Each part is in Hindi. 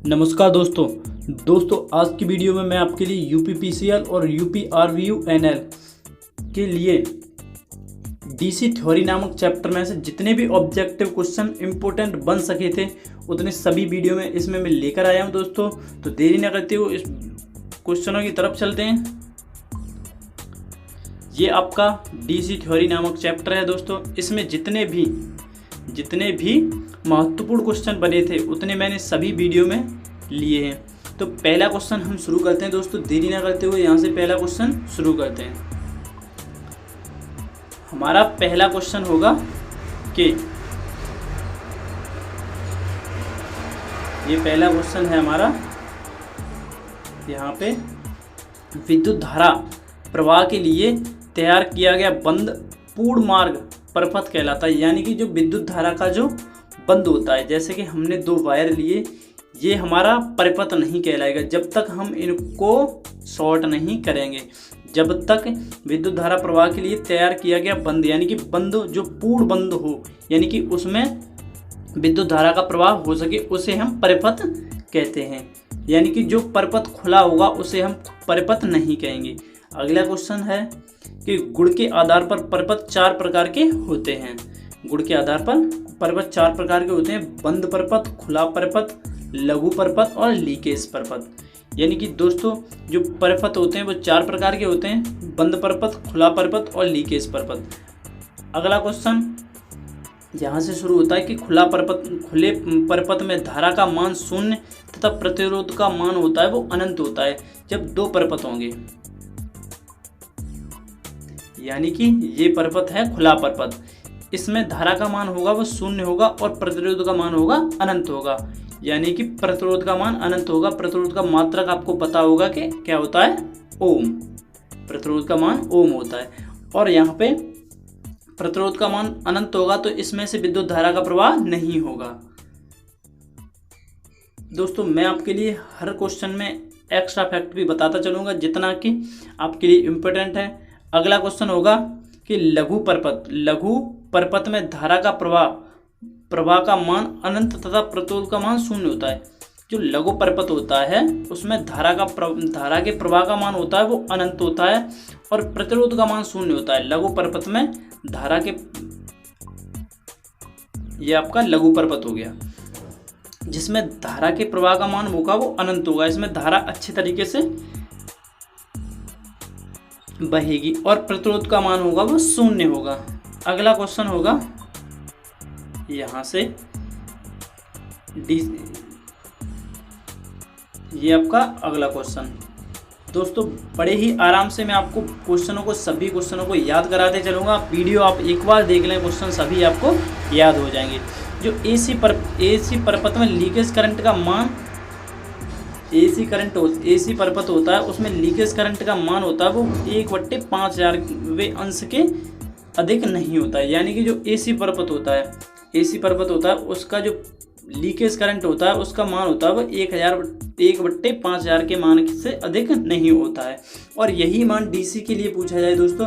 नमस्कार दोस्तों आज की वीडियो में मैं आपके लिए यूपीपीसीएल और यूपीआरवीयूएनएल के लिए डीसी थ्योरी नामक चैप्टर में से जितने भी ऑब्जेक्टिव क्वेश्चन इंपॉर्टेंट बन सके थे उतने सभी वीडियो में इसमें मैं लेकर आया हूं दोस्तों। तो देरी न करते हुए इस क्वेश्चनों की तरफ चलते हैं। ये आपका डीसी थ्योरी नामक चैप्टर है दोस्तों। इसमें जितने भी महत्वपूर्ण क्वेश्चन बने थे उतने मैंने सभी वीडियो में लिए हैं। तो पहला क्वेश्चन हम शुरू करते हैं दोस्तों। देरी ना करते हुए यहाँ से पहला क्वेश्चन शुरू करते हैं। हमारा पहला क्वेश्चन होगा कि ये पहला क्वेश्चन है हमारा, यहाँ पे विद्युत धारा प्रवाह के लिए तैयार किया गया बंद पूर्ण मार्ग परिपथ कहलाता है। यानी कि जो विद्युत धारा का जो बंद होता है, जैसे कि हमने दो वायर लिए, ये हमारा परिपथ नहीं कहलाएगा जब तक हम इनको शॉर्ट नहीं करेंगे। जब तक विद्युत धारा प्रवाह के लिए तैयार किया गया बंद, यानी कि बंद जो पूर्ण बंद हो, यानी कि उसमें विद्युत धारा का प्रवाह हो सके, उसे हम परिपथ कहते हैं। यानी कि जो परिपथ खुला होगा उसे हम परिपथ नहीं कहेंगे। अगला क्वेश्चन है कि गुण के आधार पर परिपथ चार प्रकार के होते हैं। गुण के आधार पर परिपथ चार प्रकार के होते हैं: बंद परिपथ, खुला परिपथ, लघु परिपथ और लीकेज परिपथ। यानी कि दोस्तों जो परिपथ होते हैं वो चार प्रकार के होते हैं: बंद परिपथ, खुला परिपथ और लीकेज परिपथ। अगला क्वेश्चन यहाँ से शुरू होता है कि खुले परिपथ में धारा का मान शून्य तथा प्रतिरोध का मान होता है वो अनंत होता है जब दो परिपथ होंगे। यानी कि ये परिपथ है खुला परिपथ, इसमें धारा का मान होगा वो शून्य होगा और प्रतिरोध का मान होगा अनंत होगा। यानी कि प्रतिरोध का मान अनंत होगा। प्रतिरोध का मात्रक आपको पता होगा कि क्या होता है, ओम। प्रतिरोध का मान ओम होता है और यहाँ पे प्रतिरोध का मान अनंत होगा तो इसमें से विद्युत धारा का प्रवाह नहीं होगा। दोस्तों मैं आपके लिए हर क्वेश्चन में एक्स्ट्रा फैक्ट भी बताता चलूँगा जितना कि आपके लिए इम्पोर्टेंट है। अगला क्वेश्चन होगा कि लघु परिपथ में धारा का प्रवाह का मान अनंत तथा प्रतिरोध का मान शून्य होता है। जो लघु परिपथ होता है उसमें धारा के प्रवाह का मान होता है वो अनंत होता है और प्रतिरोध का मान शून्य होता है। लघु परिपथ में ये आपका लघु परिपथ हो गया जिसमें धारा के प्रवाह का मान होगा वो अनंत होगा। इसमें धारा अच्छे तरीके से बहेगी और प्रतिरोध का मान होगा वो शून्य होगा। अगला क्वेश्चन होगा यहाँ से ये आपका अगला क्वेश्चन। दोस्तों बड़े ही आराम से मैं आपको सभी क्वेश्चनों को याद कराते चलूँगा। वीडियो आप एक बार देख लें, क्वेश्चन सभी आपको याद हो जाएंगे। जो एसी परिपथ में लीकेज करंट का मान, एसी परिपथ होता है उसमें लीकेज करंट का मान होता है वो 1/5000वें अंश के अधिक नहीं होता है। यानी कि जो एसी परिपथ होता है उसका जो लीकेज करंट होता है उसका मान होता है वो 1/5000 के मान से अधिक नहीं होता है। और यही मान डीसी के लिए पूछा जाए दोस्तों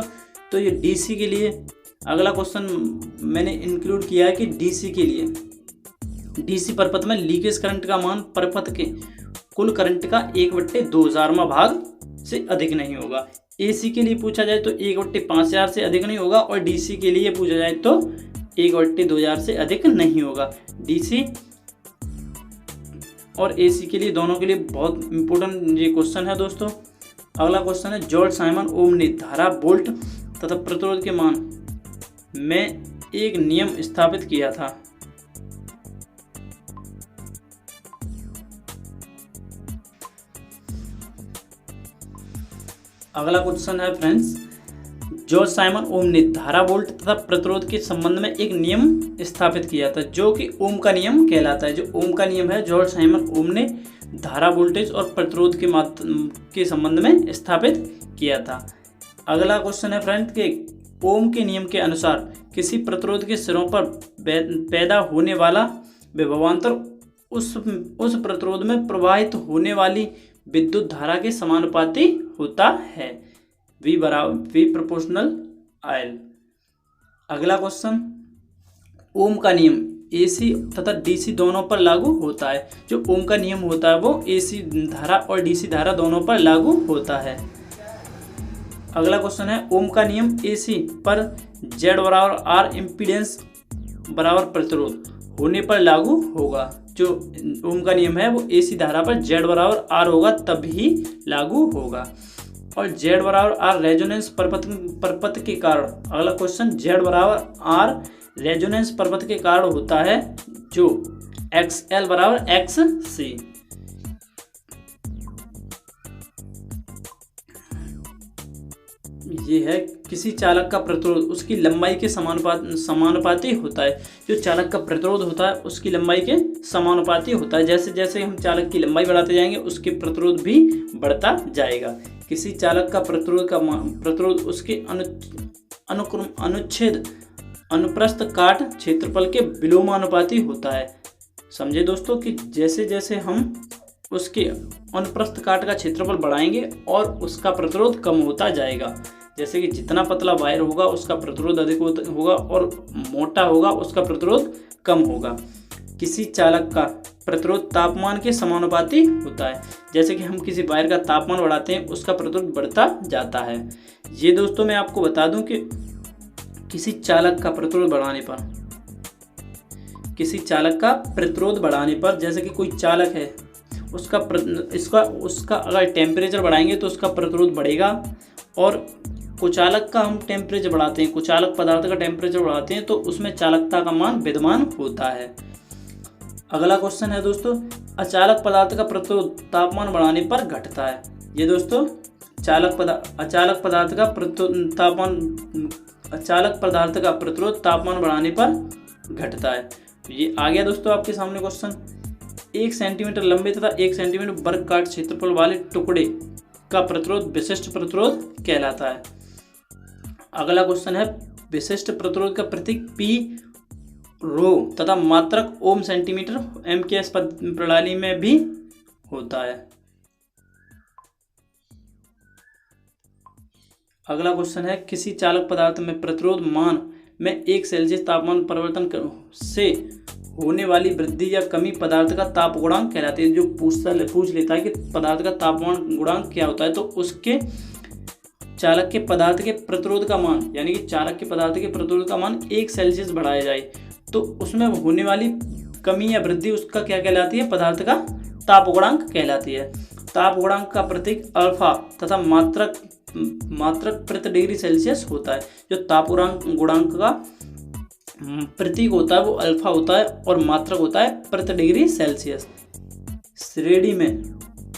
तो ये डीसी के लिए अगला क्वेश्चन मैंने इंक्लूड किया है कि डीसी परिपथ में लीकेज करंट का मान परिपथ के कुल करंट का 1/2000वां भाग से अधिक नहीं होगा। एसी के लिए पूछा जाए तो 1/5000 से अधिक नहीं होगा और डीसी के लिए पूछा जाए तो 1/2000 से अधिक नहीं होगा। डीसी और एसी के लिए दोनों के लिए बहुत इंपॉर्टेंट ये क्वेश्चन है दोस्तों। अगला क्वेश्चन है जॉर्ज साइमन ओम ने धारा, वोल्ट तथा प्रतिरोध के मान में एक नियम स्थापित किया था। अगला क्वेश्चन है फ्रेंड्स, जॉर्ज साइमन ओम ने धारा, वोल्ट तथा प्रतिरोध के संबंध में एक नियम स्थापित किया था जो कि ओम का नियम कहलाता है। जो ओम का नियम है जॉर्ज साइमन ओम ने धारा, वोल्टेज और प्रतिरोध के संबंध में स्थापित किया था। अगला क्वेश्चन है फ्रेंड कि ओम के नियम के अनुसार किसी प्रतिरोध के सिरों पर पैदा होने वाला विभवांतर उस प्रतिरोध में प्रवाहित होने वाली विद्युत धारा के समानुपाती होता है। V proportional IL। अगला क्वेश्चन, ओम का नियम AC तथा DC दोनों पर लागू होता है। जो ओम का नियम होता है वो AC धारा और DC धारा दोनों पर लागू होता है। अगला क्वेश्चन है ओम का नियम AC पर Z बराबर R इम्पीडेंस बराबर प्रतिरोध होने पर लागू होगा। जो ओम का नियम है वो AC धारा पर Z बराबर R होगा तभी लागू होगा। और Z बराबर R रेजोनेंस परपथ के कारण, अगला क्वेश्चन Z बराबर R रेजोनेंस परपथ के कारण होता है जो XL बराबर XC। ये है किसी चालक का प्रतिरोध उसकी लंबाई के समानुपाती होता है। जो चालक का प्रतिरोध होता है उसकी लंबाई के समानुपाती होता है। जैसे जैसे हम चालक की लंबाई बढ़ाते जाएंगे उसके प्रतिरोध भी बढ़ता जाएगा। किसी चालक का प्रतिरोध उसके अनुच्छेद अनुप्रस्थ काट क्षेत्रफल के विलोमानुपाती होता है। समझे दोस्तों कि जैसे जैसे हम उसके अनुप्रस्थ काट का क्षेत्रफल बढ़ाएंगे और उसका प्रतिरोध कम होता जाएगा। जैसे कि जितना पतला वायर होगा उसका प्रतिरोध अधिक होगा और मोटा होगा उसका प्रतिरोध कम होगा। किसी चालक का प्रतिरोध तापमान के समानुपाती होता है। जैसे कि हम किसी वायर का तापमान बढ़ाते हैं उसका प्रतिरोध बढ़ता जाता है। ये दोस्तों मैं आपको बता दूं कि किसी चालक का प्रतिरोध बढ़ाने पर जैसे कि कोई चालक है उसका अगर टेम्परेचर बढ़ाएंगे तो उसका प्रतिरोध बढ़ेगा। और कुचालक का हम टेम्परेचर बढ़ाते हैं, कुचालक पदार्थ का टेम्परेचर बढ़ाते हैं तो उसमें चालकता का मान विद्यमान होता है। अगला क्वेश्चन है दोस्तों अचालक पदार्थ का प्रतिरोध तापमान बढ़ाने पर घटता है। ये दोस्तों अचालक पदार्थ का प्रतिरोध तापमान बढ़ाने पर घटता है। ये आ गया दोस्तों आपके सामने क्वेश्चन। 1 सेंटीमीटर लंबे तथा 1 सेंटीमीटर वर्ग काट क्षेत्रफल वाले टुकड़े का प्रतिरोध विशिष्ट प्रतिरोध कहलाता है। अगला क्वेश्चन है विशिष्ट प्रतिरोध का प्रतीक P रो तथा मात्रक ओम सेंटीमीटर MKS प्रणाली में भी होता है। अगला क्वेश्चन है किसी चालक पदार्थ में प्रतिरोध मान में 1 सेल्सियस तापमान परिवर्तन से होने वाली वृद्धि या कमी पदार्थ का ताप गुणांक कहलाती है। जो पूछ लेता है कि पदार्थ का तापमान गुणांक क्या होता है तो उसके चालक के पदार्थ के प्रतिरोध का मान यानी कि चालक के पदार्थ के प्रतिरोध का मान 1 सेल्सियस बढ़ाया जाए तो उसमें होने वाली कमी या वृद्धि उसका क्या कहलाती है, पदार्थ का ताप गुणांक कहलाती है। ताप गुणांक का प्रतीक अल्फा तथा मात्रक प्रति डिग्री सेल्सियस होता है। जो ताप गुणांक का प्रतीक होता है वो अल्फा होता है और मात्रक होता है प्रति डिग्री सेल्सियस। श्रेणी में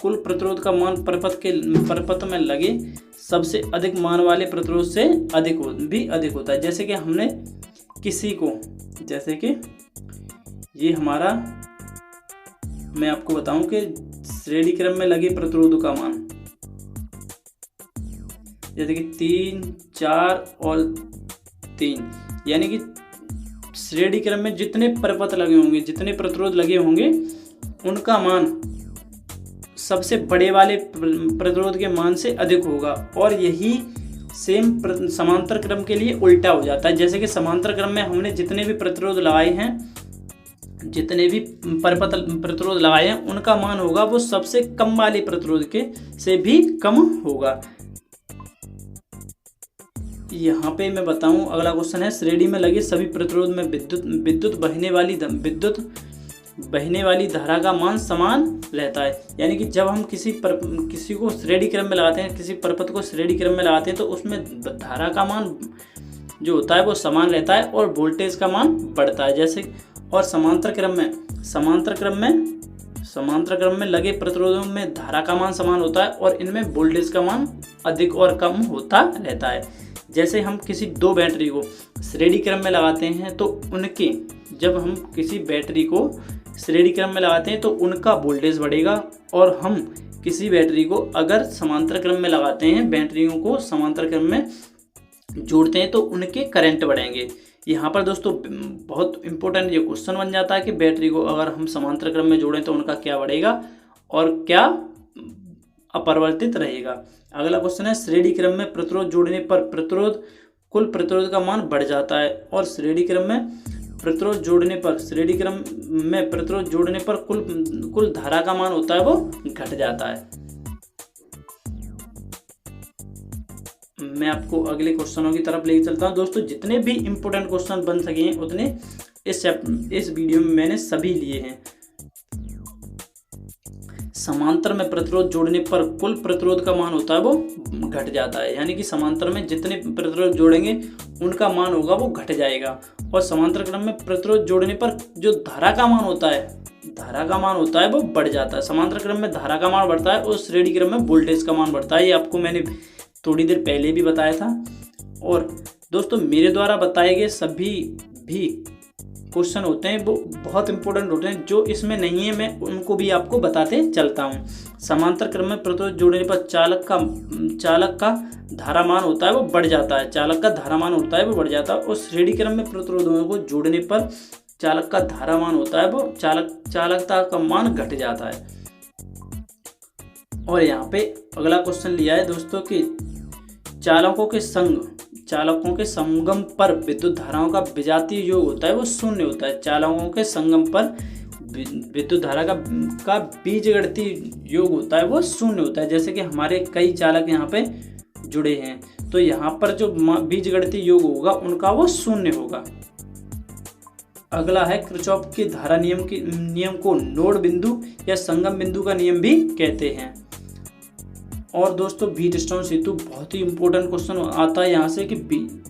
कुल प्रतिरोध का मान परपथ में लगे सबसे अधिक मान वाले प्रतिरोध से अधिक होता है। जैसे कि हमने किसी को, जैसे कि ये हमारा, मैं आपको बताऊं कि श्रेणी क्रम में लगे प्रतिरोध का मान जैसे कि 3, 4 और 3 यानी कि श्रेणी क्रम में जितने परपथ लगे होंगे, जितने प्रतिरोध लगे होंगे उनका मान सबसे बड़े वाले प्रतिरोध के मान से अधिक होगा। और यही सेम समांतर क्रम के लिए उल्टा हो जाता है। जैसे कि समांतर क्रम में हमने जितने भी प्रतिरोध लगाए हैं, जितने भी परपथ प्रतिरोध लगाए हैं उनका मान होगा वो सबसे कम वाले प्रतिरोध के से भी कम होगा। यहाँ पे मैं बताऊं अगला क्वेश्चन है श्रेणी में लगे सभी प्रतिरोध में विद्युत बहने वाली धारा का मान समान रहता है। यानी कि जब हम किसी को श्रेणी क्रम में लगाते हैं, किसी परपथ को श्रेणी क्रम में लगाते हैं तो उसमें धारा का मान जो होता है वो समान रहता है और वोल्टेज का मान बढ़ता है। जैसे और समांतर क्रम में लगे प्रतिरोधों में धारा का मान समान होता है और इनमें वोल्टेज का मान अधिक और कम होता रहता है। जैसे हम किसी 2 बैटरी को श्रेणी क्रम में लगाते हैं तो जब हम किसी बैटरी को श्रेणी क्रम में लगाते हैं तो उनका वोल्टेज बढ़ेगा और हम किसी बैटरी को अगर समांतर क्रम में लगाते हैं, बैटरियों को समांतर क्रम में जोड़ते हैं तो उनके करंट बढ़ेंगे। यहाँ पर दोस्तों बहुत इंपॉर्टेंट ये क्वेश्चन बन जाता है कि बैटरी को अगर हम समांतर क्रम में जोड़ें तो उनका क्या बढ़ेगा और क्या अपरिवर्तित रहेगा। अगला क्वेश्चन है श्रेणी क्रम में प्रतिरोध जोड़ने पर कुल प्रतिरोध का मान बढ़ जाता है और श्रेणी क्रम में प्रतिरोध जोड़ने पर, श्रेणी क्रम में प्रतिरोध जोड़ने पर कुल धारा का मान होता है वो घट जाता है। मैं आपको अगले क्वेश्चनों की तरफ लेके चलता हूँ। दोस्तों जितने भी इंपॉर्टेंट क्वेश्चन बन सके हैं उतने इस वीडियो में मैंने सभी लिए हैं। समांतर में प्रतिरोध जोड़ने पर कुल प्रतिरोध का मान होता है वो घट जाता है, यानी कि समांतर में जितने प्रतिरोध जोड़ेंगे उनका मान होगा वो घट जाएगा। और समांतर क्रम में प्रतिरोध जोड़ने पर जो धारा का मान होता है वो बढ़ जाता है। समांतर क्रम में धारा का मान बढ़ता है और श्रेणी क्रम में वोल्टेज का मान बढ़ता है। ये आपको मैंने थोड़ी देर पहले भी बताया था। और दोस्तों मेरे द्वारा बताए गए सभी भी क्वेश्चन होते हैं वो बहुत इंपॉर्टेंट होते हैं, जो इसमें नहीं है मैं उनको भी आपको बताते चलता हूँ। समांतर क्रम में प्रतिरोध जोड़ने पर चालक का धारा मान होता है वो बढ़ जाता है, और श्रेणी क्रम में प्रतिरोधों को जोड़ने पर चालक का धारा मान होता है वो चालकता का मान घट जाता है। और यहाँ पे अगला क्वेश्चन लिया है दोस्तों कि चालकों के संगम पर विद्युत धाराओं का विजातीय योग होता है वो शून्य होता है। चालकों के संगम पर विद्युत धारा का बीजगणितीय योग होता है वो शून्य होता है। जैसे कि हमारे कई चालक यहाँ पे जुड़े हैं, तो यहाँ पर जो बीजगणितीय योग होगा उनका वो शून्य होगा। अगला है किरचॉफ के धारा नियम को नोड बिंदु या संगम बिंदु का नियम भी कहते हैं। और दोस्तों व्हीटस्टोन सेतु बहुत ही इंपॉर्टेंट क्वेश्चन आता है यहाँ से कि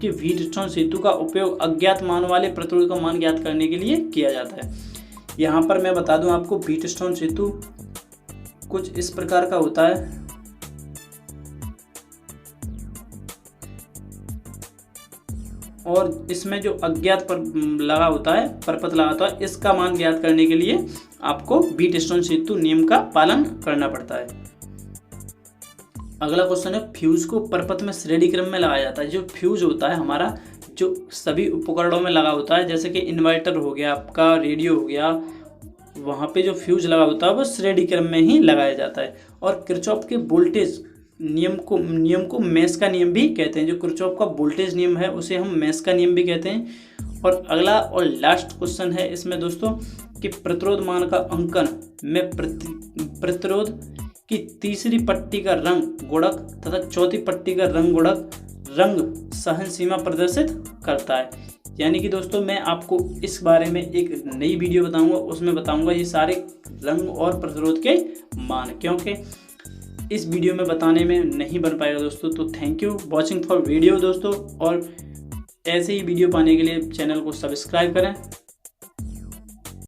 व्हीटस्टोन सेतु का उपयोग अज्ञात मान वाले प्रतिरोध का मान ज्ञात करने के लिए किया जाता है। यहाँ पर मैं बता दूं आपको व्हीटस्टोन सेतु कुछ इस प्रकार का होता है। और इसमें जो अज्ञात परपथ लगा होता है इसका मान ज्ञात करने के लिए आपको व्हीटस्टोन सेतु नियम का पालन करना पड़ता है। अगला क्वेश्चन है फ्यूज को परपथ में श्रेणी क्रम में लगाया जाता है। जो फ्यूज होता है हमारा, जो सभी उपकरणों में लगा होता है, जैसे कि इन्वर्टर हो गया, आपका रेडियो हो गया, वहाँ पे जो फ्यूज लगा होता है वो श्रेणी क्रम में ही लगाया जाता है। और किरचॉफ के वोल्टेज नियम को मेश का नियम भी कहते हैं। जो किरचॉफ का वोल्टेज नियम है उसे हम मेश का नियम भी कहते हैं। और अगला और लास्ट क्वेश्चन है इसमें दोस्तों कि प्रतिरोध मान का अंकन में प्रतिरोध की तीसरी पट्टी का रंग गुणक तथा चौथी पट्टी का रंग गुणक रंग सहन सीमा प्रदर्शित करता है। यानी कि दोस्तों मैं आपको इस बारे में एक नई वीडियो बताऊंगा, उसमें बताऊंगा ये सारे रंग और प्रतिरोध के मान, क्योंकि इस वीडियो में बताने में नहीं बन पाएगा दोस्तों। तो thank you watching for video दोस्तों, और ऐसे ही वीडियो पाने के लिए चैनल को सब्सक्राइब करें।